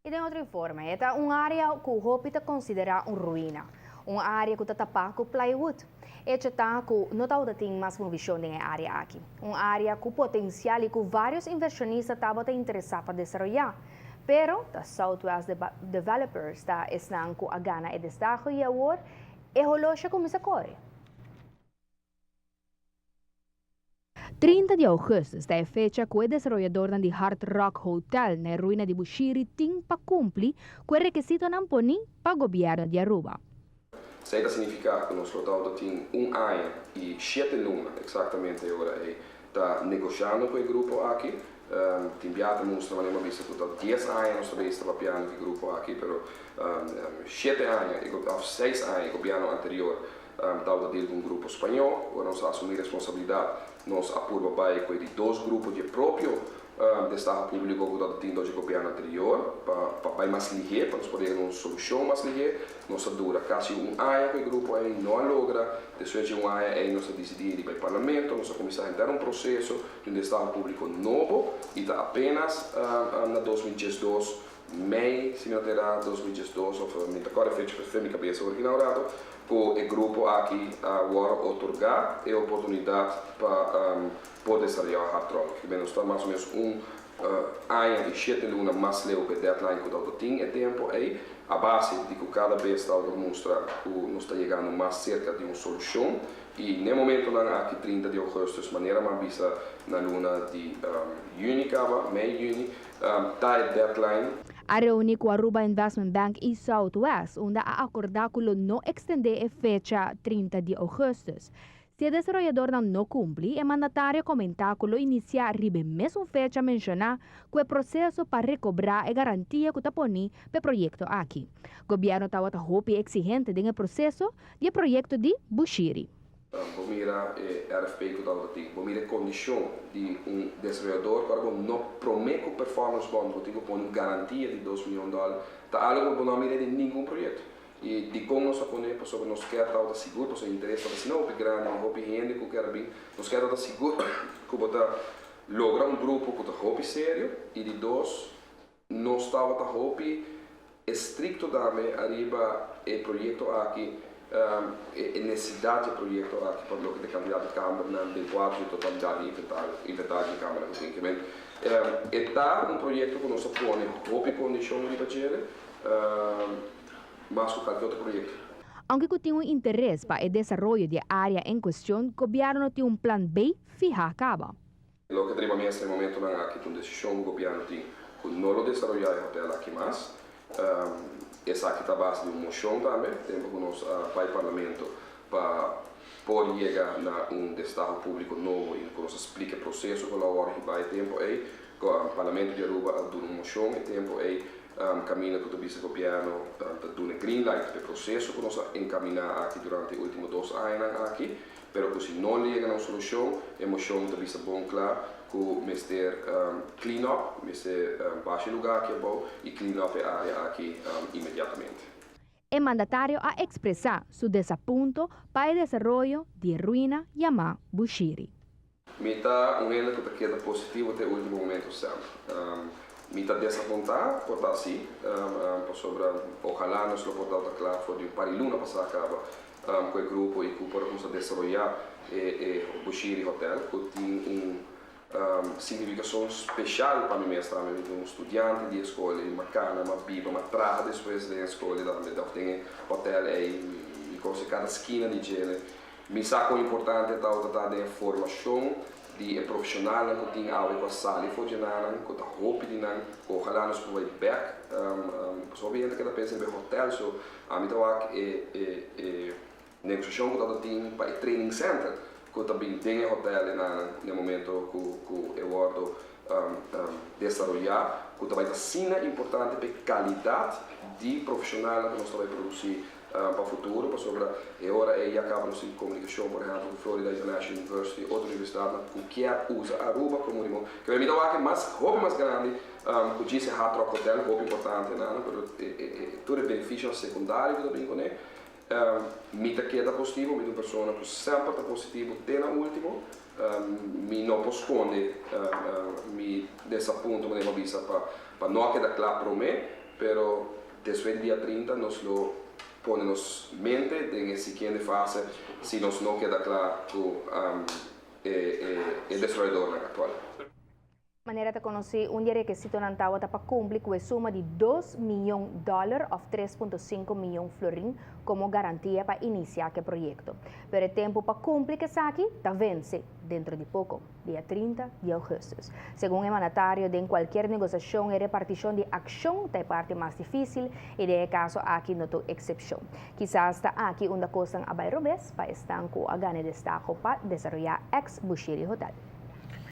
E de outro informe, esta é uma área que o Hopi considera uma ruína. Uma área que está tapada com plywood. Esta está com não tem mais uma visão da área aqui. Uma área com potencial e que vários inversionistas estavam interessados para desenvolver. Pero, the Southwest Developers estão com a gana e destaque e agora é relógio começa a correr. 30 de agosto é a fecha que o desenvolvedor do Hard Rock Hotel na ruína de Bushiri tem para cumprir com o requisito não poni para o governo de Aruba. Isso significa que nós temos ano e 7 lunas, exatamente agora, está negociando com o grupo aqui. Timbiata mostra uma vista que 10 anos nós estamos trabalhando com o grupo aqui, mas 7 anos e 6 anos o governo anterior estava dentro de um grupo espanhol, agora nós assumimos responsabilidade, nós apuramos com os dois grupos de próprio do Estado público que está tendo o governo anterior, para mais ligeiro, para nós poder ter uma solução mais ligeira. Nós dura quase um ano com o grupo aí, não logra, depois de um ano aí nós decidimos ir para o parlamento, nós começamos a entrar um processo de um Estado público novo, e está apenas na 2012, Mei, se não terá 2012, ou me agora fecha para minha cabeça inaugurado, com o grupo aqui agora otorgar a oportunidade para poder desarrollar o hard rock. Que nós estamos mais ou menos ano e 7 lunas mais leu que deadline que nós temos tempo aí, a base de que cada vez está mostrar que nós está chegando mais cerca de uma solução. E no momento aqui 30 de agosto, de maneira mais vista na luna de junho, Mei, está a deadline. A reunião com a Aruba Investment Bank e Southwest, onde a acordar que não estender a fecha 30 de agosto. Se o desenvolvedor não cumpre, é mandatário comentar que o iniciar ribe mesmo fecha mencionar que o processo para recobrar a garantia que está poni para o projeto aqui. O governo está exigente do processo do projeto de Bushiri. Vamos mirar RFP que estava aqui, vamos mirar a condição de desenvolvedor para não prometer performance bond, que tem uma garantia de $2 milhões, está algo que não mira de nenhum projeto. E de como nós podemos, sobre nós quer estar seguro, porque o interesse é não grande, não é gente que quer bem, nós quer estar seguro que botar lograr um grupo que está sério e de dois nós estava tá estricto também arriba o projeto aqui. A necessidade do projeto aqui para o que de candidato de Câmara na 24 de totalidade de inventário de Câmara. Está um projeto que nós põe condição de fazer, mas com qualquer outro projeto. Aunque tenha interesse para o desenvolvimento da área em questão, o governo tem um plano B fija a cabo. O que temos neste momento aqui uma decisão do governo tem que não desenvolver o hotel aqui mais. Essa aqui está a base de uma moção também, temos que nós para o parlamento para poder chegar a um Estado público novo e que nós explique o processo que a hora que vai tempo aí, o parlamento de Aruba dá uma moção e tempo aí caminha com o vice-governo dá uma green light para o processo que nós encaminhar aqui durante os últimos 2 anos aqui, pero que se não chega a uma solução, a moção está vista bom claro que o Mr. Clean up, Mr. Baixo lugar aqui é bom e clean up a área aqui imediatamente. É mandatário a expressar seu desaponto para o desenvolvimento de ruína chamada Bushiri. Me está um elo que queda positivo até o último momento sempre. Me está desapontado, por estar assim, sobre ojalá nós lo podamos claro, foi de pariluna passar acaba com o grupo e que podemos desenvolver o Bushiri Hotel, que tem significação especial para mim mesmo, um estudante de escola, uma cana, uma biba, uma traja depois da escola, da tem hotel e com cada esquina de gelo. Me saco importante é tratar de formação de profissional que tem aula com a sala e foi nada, com a roupa de nada, ojalá nós podemos back, só bem que da pensa em hotel, so a mim tá negociação que tá tem para training center que também tem hotel no momento que eu vou desenvolver, que também é importante para a qualidade de profissional que nós vamos produzir para o futuro, para sobre a hora e acaba de comunicação, por exemplo, com Florida International University, outra universidade que quer usar Aruba como irmão. Que vai me dar aqui mais roupa mais grande, que diz Hard Rock Hotel, roupa importante, tudo é benefício secundário que também né. Me queda positivo, me uma pessoa que sempre está positivo até na último, me não esconde, me desaponto, me vista para não quedar claro para mim, pero después del día 30 nos lo ponemos mente en la siguiente fase si nos no queda claro el desarrollador actual. De maneira de conocer un requisito na Antawa para cumprir com a suma de $2 milhões ou 3,5 milhões florin como garantia para iniciar o projeto. Pero o tempo para cumprir que aqui está vence dentro de pouco, dia 30 de agosto. Segundo o mandatário, em qualquer negociação e repartição de ação é a parte mais difícil e de caso aqui não tem exceção. Quizás está aqui onde coisa a Bairro para estar com a gana de destaque para desenvolver ex-Bushiri Hotel.